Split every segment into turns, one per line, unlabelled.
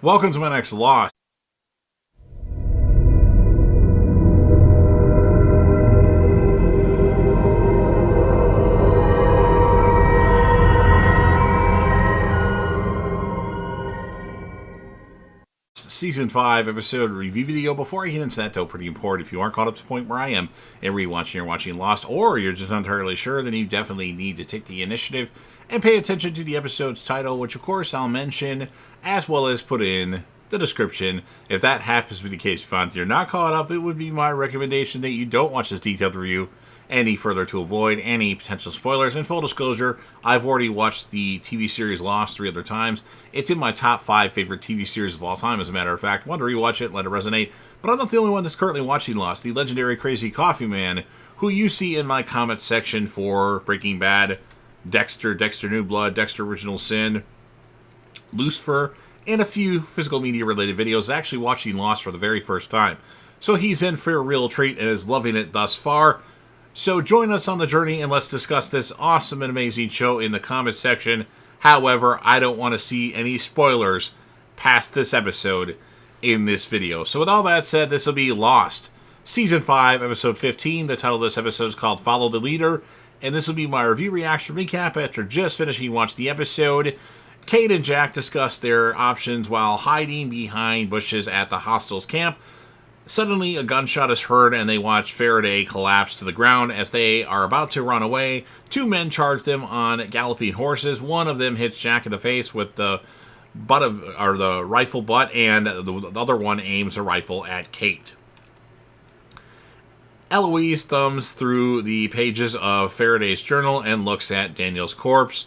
Welcome to my next Lost. Season 5 episode review video. Before I get into that, though, pretty important. If you aren't caught up to the point where I am in rewatching or watching Lost, or you're just not entirely sure, then you definitely need to take the initiative and pay attention to the episode's title, which of course I'll mention, as well as put in the description. If that happens to be the case, if you're not caught up, it would be my recommendation that you don't watch this detailed review any further to avoid any potential spoilers. And full disclosure, I've already watched the TV series Lost 3 other times. It's in my top 5 favorite TV series of all time, as a matter of fact. I want to rewatch it, let it resonate. But I'm not the only one that's currently watching Lost. The legendary Crazy Coffee Man, who you see in my comments section for Breaking Bad, Dexter, Dexter New Blood, Dexter Original Sin, Lucifer, and a few physical media related videos, is actually watching Lost for the very first time. So he's in for a real treat and is loving it thus far. So join us on the journey and let's discuss this awesome and amazing show in the comments section. However, I don't want to see any spoilers past this episode in this video. So with all that said, this will be Lost, Season 5, Episode 15. The title of this episode is called Follow the Leader. And this will be my review reaction recap after just finishing watching the episode. Kate and Jack discuss their options while hiding behind bushes at the Hostiles camp. Suddenly, a gunshot is heard and they watch Faraday collapse to the ground. As they are about to run away, two men charge them on galloping horses. One of them hits Jack in the face with the rifle butt, and the other one aims a rifle at Kate. Eloise thumbs through the pages of Faraday's journal and looks at Daniel's corpse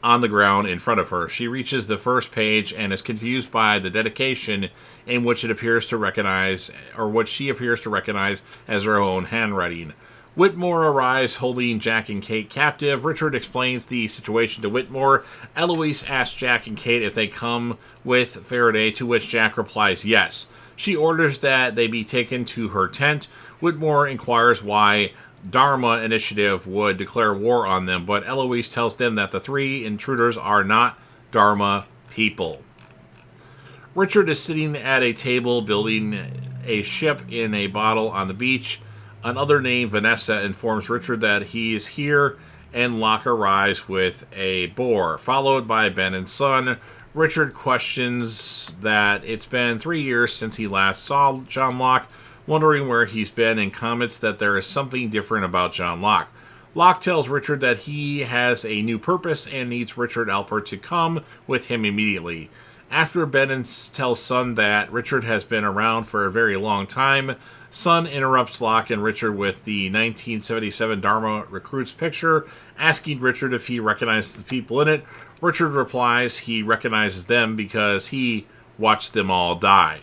on the ground in front of her. She reaches the first page and is confused by the dedication in which it appears to recognize, or what she appears to recognize as her own handwriting. Whitmore arrives holding Jack and Kate captive. Richard explains the situation to Whitmore. Eloise asks Jack and Kate if they come with Faraday, to which Jack replies yes. She orders that they be taken to her tent. Whitmore inquires why Dharma Initiative would declare war on them, but Eloise tells them that the three intruders are not Dharma people. Richard is sitting at a table building a ship in a bottle on the beach. Another named Vanessa informs Richard that he is here, and Locke arrives with a boar, followed by Ben and Son. Richard questions that it's been 3 years since he last saw John Locke, wondering where he's been, and comments that there is something different about John Locke. Locke tells Richard that he has a new purpose and needs Richard Alpert to come with him immediately. After Ben tells Son that Richard has been around for a very long time, Son interrupts Locke and Richard with the 1977 Dharma recruits picture, asking Richard if he recognizes the people in it. Richard replies he recognizes them because he watched them all die.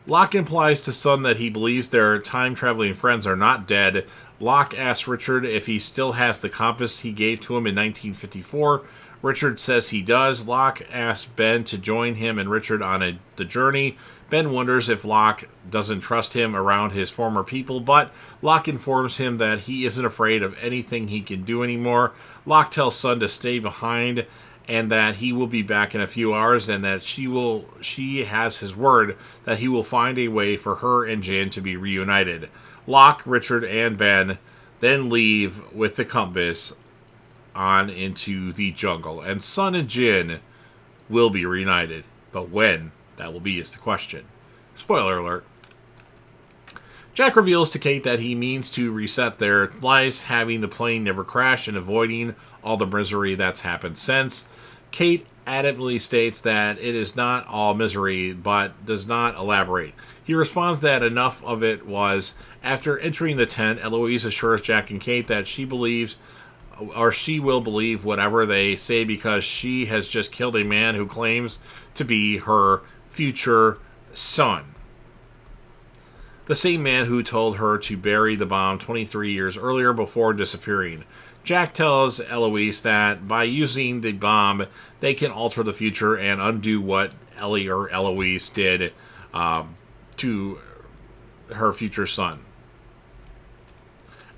Locke implies to Son that he believes their time-traveling friends are not dead. Locke asks Richard if he still has the compass he gave to him in 1954. Richard says he does. Locke asks Ben to join him and Richard on the journey. Ben wonders if Locke doesn't trust him around his former people, but Locke informs him that he isn't afraid of anything he can do anymore. Locke tells Son to stay behind and that he will be back in a few hours, and that she has his word that he will find a way for her and Jin to be reunited. Locke, Richard, and Ben then leave with the compass on into the jungle, and Son and Jin will be reunited. But when that will be is the question. Spoiler alert. Jack reveals to Kate that he means to reset their lives, having the plane never crash and avoiding all the misery that's happened since. Kate adamantly states that it is not all misery, but does not elaborate. He responds that enough of it was. After entering the tent, Eloise assures Jack and Kate that she believes, or she will believe whatever they say, because she has just killed a man who claims to be her future son. The same man who told her to bury the bomb 23 years earlier before disappearing. Jack tells Eloise that by using the bomb, they can alter the future and undo what Ellie or Eloise did to her future son.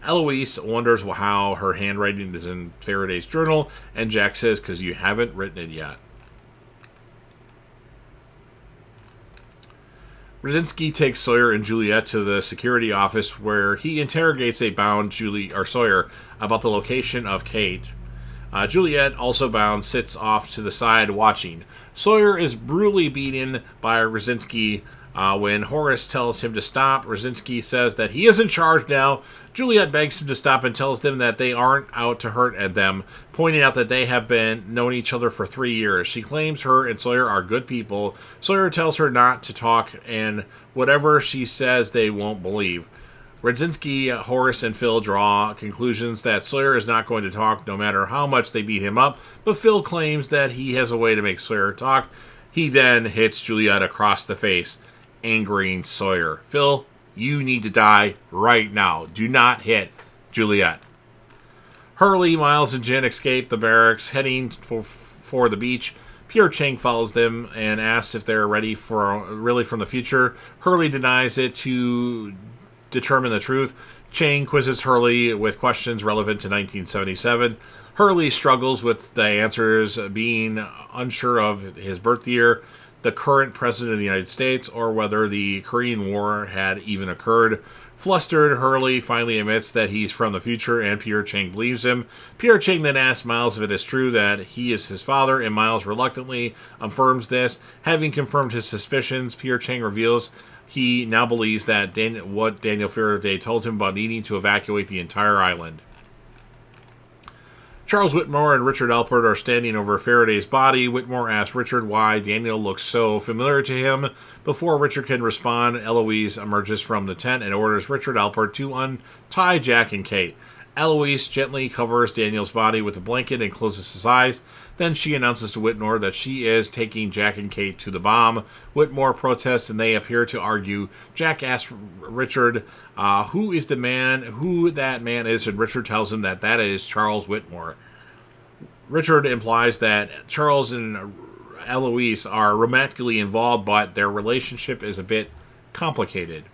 Eloise wonders how her handwriting is in Faraday's journal, and Jack says, because you haven't written it yet. Brzezinski takes Sawyer and Juliet to the security office where he interrogates a bound Sawyer about the location of Kate. Juliet, also bound, sits off to the side watching. Sawyer is brutally beaten by Brzezinski. When Horace tells him to stop, Brzezinski says that he is in charge now. Juliet begs him to stop and tells them that they aren't out to hurt at them, pointing out that they have been known each other for 3 years. She claims her and Sawyer are good people. Sawyer tells her not to talk, and whatever she says, they won't believe. Brzezinski, Horace, and Phil draw conclusions that Sawyer is not going to talk no matter how much they beat him up, but Phil claims that he has a way to make Sawyer talk. He then hits Juliet across the face, angering Sawyer. Phil, you need to die right now. Do not hit Juliet. Hurley, Miles, and Jin escape the barracks, heading for the beach. Pierre Chang follows them and asks if they're ready for really from the future. Hurley denies it to determine the truth. Chang quizzes Hurley with questions relevant to 1977. Hurley struggles with the answers, being unsure of his birth year, the current president of the United States, or whether the Korean War had even occurred. Flustered, Hurley finally admits that he's from the future, and Pierre Chang believes him. Pierre Chang then asks Miles if it is true that he is his father, and Miles reluctantly affirms this. Having confirmed his suspicions, Pierre Chang reveals he now believes that what Daniel Faraday told him about needing to evacuate the entire island. Charles Whitmore and Richard Alpert are standing over Faraday's body. Whitmore asks Richard why Daniel looks so familiar to him. Before Richard can respond, Eloise emerges from the tent and orders Richard Alpert to untie Jack and Kate. Eloise gently covers Daniel's body with a blanket and closes his eyes. Then she announces to Whitmore that she is taking Jack and Kate to the bomb. Whitmore protests and they appear to argue. Jack asks Richard who that man is, and Richard tells him that is Charles Whitmore. Richard implies that Charles and Eloise are romantically involved, but their relationship is a bit complicated.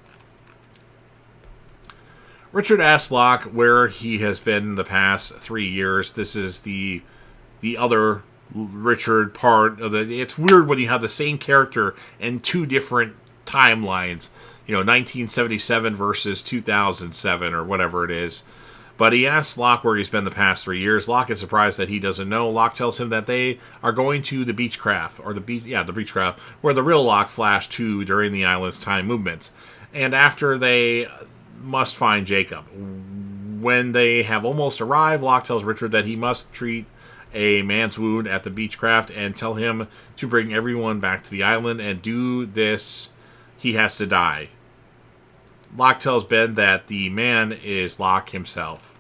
Richard asks Locke where he has been the past 3 years. This is the other Richard part of the. It's weird when you have the same character in two different timelines. 1977 versus 2007 or whatever it is. But he asks Locke where he's been the past 3 years. Locke is surprised that he doesn't know. Locke tells him that they are going to the Beechcraft, the Beechcraft, where the real Locke flashed to during the island's time movements. And after they must find Jacob. When they have almost arrived, Locke tells Richard that he must treat a man's wound at the Beechcraft and tell him to bring everyone back to the island, and do this, he has to die. Locke tells Ben that the man is Locke himself.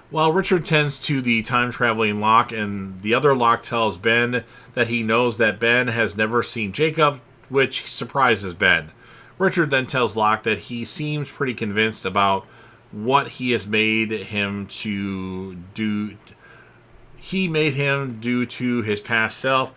While Richard tends to the time-traveling Locke, and the other Locke tells Ben that he knows that Ben has never seen Jacob, which surprises Ben. Richard then tells Locke that he seems pretty convinced about what he has made him to do. He made him do to his past self,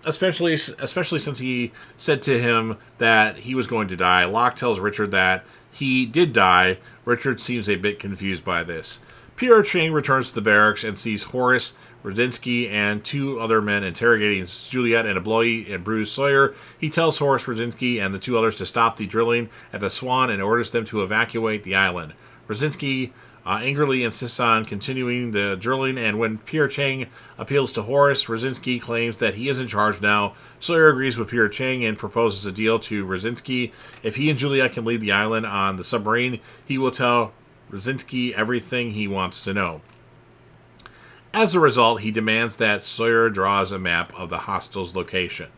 especially since he said to him that he was going to die. Locke tells Richard that he did die. Richard seems a bit confused by this. Pierre Chang returns to the barracks and sees Horace, Brzezinski, and two other men interrogating Juliet and a bloody and bruised Sawyer. He tells Horace, Brzezinski, and the two others to stop the drilling at the Swan and orders them to evacuate the island. Brzezinski angrily insists on continuing the drilling, and when Pierre Chang appeals to Horace, Brzezinski claims that he is in charge now. Sawyer agrees with Pierre Chang and proposes a deal to Brzezinski. If he and Juliet can leave the island on the submarine, he will tell Brzezinski everything he wants to know. As a result, he demands that Sawyer draws a map of the hostiles' location.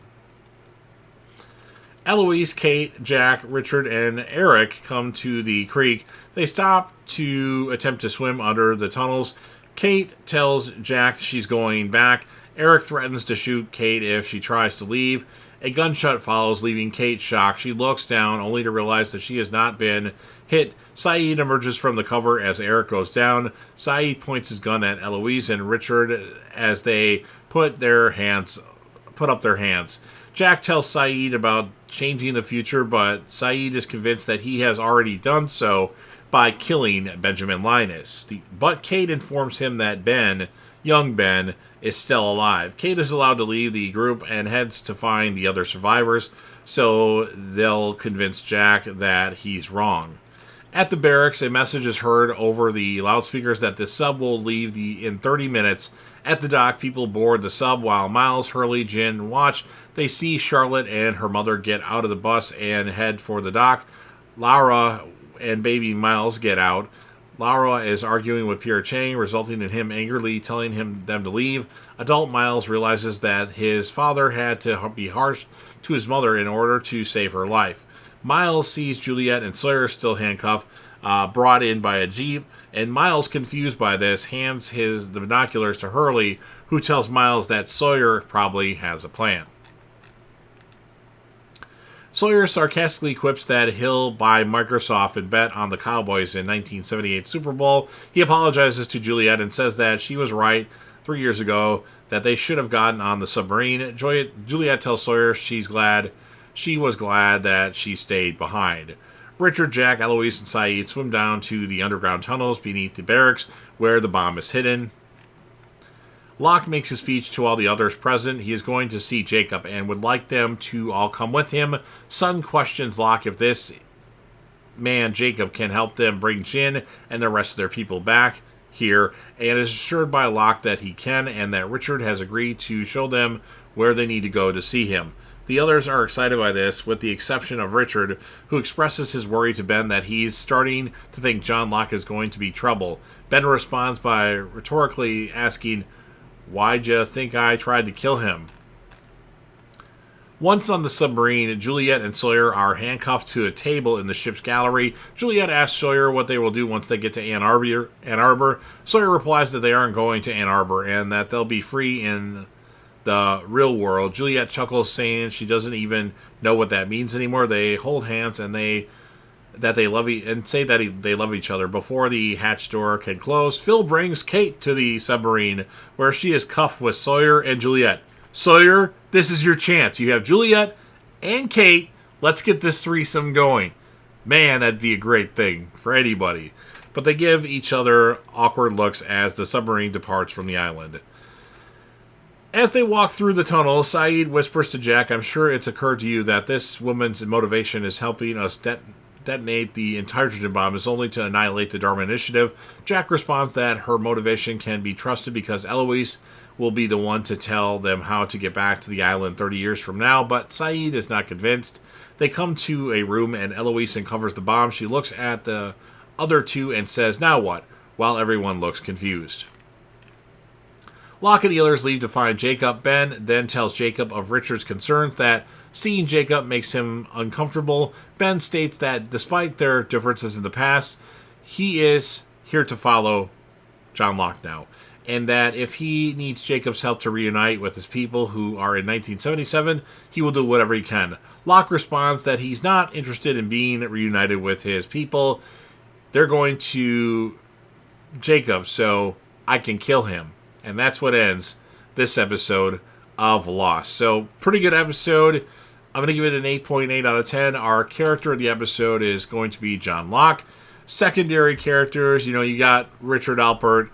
Eloise, Kate, Jack, Richard, and Eric come to the creek. They stop to attempt to swim under the tunnels. Kate tells Jack she's going back. Eric threatens to shoot Kate if she tries to leave. A gunshot follows, leaving Kate shocked. She looks down, only to realize that she has not been hit. Saeed emerges from the cover as Eric goes down. Saeed points his gun at Eloise and Richard as they put up their hands. Jack tells Saeed about changing the future, but Saeed is convinced that he has already done so by killing Benjamin Linus. But Kate informs him that Ben young Ben is still alive. Kate is allowed to leave the group and heads to find the other survivors, so they'll convince Jack that he's wrong. At the barracks, a message is heard over the loudspeakers that the sub will leave in 30 minutes. At the dock, people board the sub while Miles, Hurley, Jin watch. They see Charlotte and her mother get out of the bus and head for the dock. Laura and baby Miles get out. Laura is arguing with Pierre Chang, resulting in him angrily telling them to leave. Adult Miles realizes that his father had to be harsh to his mother in order to save her life. Miles sees Juliet and Sawyer still handcuffed, brought in by a jeep, and Miles, confused by this, hands the binoculars to Hurley, who tells Miles that Sawyer probably has a plan. Sawyer sarcastically quips that he'll buy Microsoft and bet on the Cowboys in 1978 Super Bowl. He apologizes to Juliet and says that she was right 3 years ago, that they should have gotten on the submarine. Juliet tells Sawyer she was glad that she stayed behind. Richard, Jack, Eloise, and Saeed swim down to the underground tunnels beneath the barracks where the bomb is hidden. Locke makes a speech to all the others present. He is going to see Jacob and would like them to all come with him. Sun questions Locke if this man, Jacob, can help them bring Jin and the rest of their people back here, and is assured by Locke that he can and that Richard has agreed to show them where they need to go to see him. The others are excited by this, with the exception of Richard, who expresses his worry to Ben that he's starting to think John Locke is going to be trouble. Ben responds by rhetorically asking, "Why'd you think I tried to kill him?" Once on the submarine, Juliet and Sawyer are handcuffed to a table in the ship's gallery. Juliet asks Sawyer what they will do once they get to Ann Arbor. Sawyer replies that they aren't going to Ann Arbor and that they'll be free in the real world. Juliet chuckles, saying she doesn't even know what that means anymore. They hold hands and say that they love each other. Before the hatch door can close, Phil brings Kate to the submarine, where she is cuffed with Sawyer and Juliet. "Sawyer, this is your chance. You have Juliet and Kate. Let's get this threesome going." Man, that'd be a great thing for anybody. But they give each other awkward looks as the submarine departs from the island. As they walk through the tunnel, Saeed whispers to Jack, "I'm sure it's occurred to you that this woman's motivation is helping us detonate the hydrogen bomb is only to annihilate the Dharma Initiative." Jack responds that her motivation can be trusted because Eloise will be the one to tell them how to get back to the island 30 years from now, but Saeed is not convinced. They come to a room and Eloise uncovers the bomb. She looks at the other two and says, "Now what?" while everyone looks confused. Locke and the others leave to find Jacob. Ben then tells Jacob of Richard's concerns that seeing Jacob makes him uncomfortable. Ben states that despite their differences in the past, he is here to follow John Locke now, and that if he needs Jacob's help to reunite with his people who are in 1977, he will do whatever he can. Locke responds that he's not interested in being reunited with his people. They're going to Jacob, so I can kill him. And that's what ends this episode of Lost. So, pretty good episode. I'm going to give it an 8.8 out of 10. Our character of the episode is going to be John Locke. Secondary characters, you got Richard Alpert,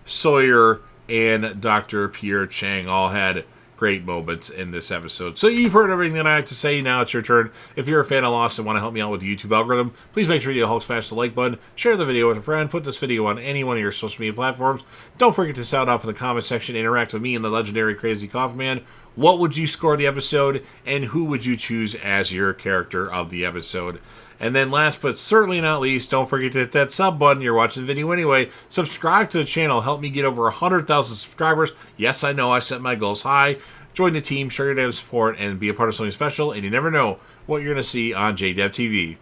Sawyer, and Dr. Pierre Chang all had great moments in this episode. So you've heard everything that I have to say. Now it's your turn. If you're a fan of Lost and want to help me out with the YouTube algorithm, please make sure you Hulk smash the like button, share the video with a friend, put this video on any one of your social media platforms. Don't forget to sound off in the comment section, interact with me and the legendary Crazy Coffee Man. What would you score the episode, and who would you choose as your character of the episode? And then last but certainly not least, don't forget to hit that sub button. You're watching the video anyway. Subscribe to the channel. Help me get over 100,000 subscribers. Yes, I know I set my goals high. Join the team, share your damn support, and be a part of something special. And you never know what you're going to see on JDev TV.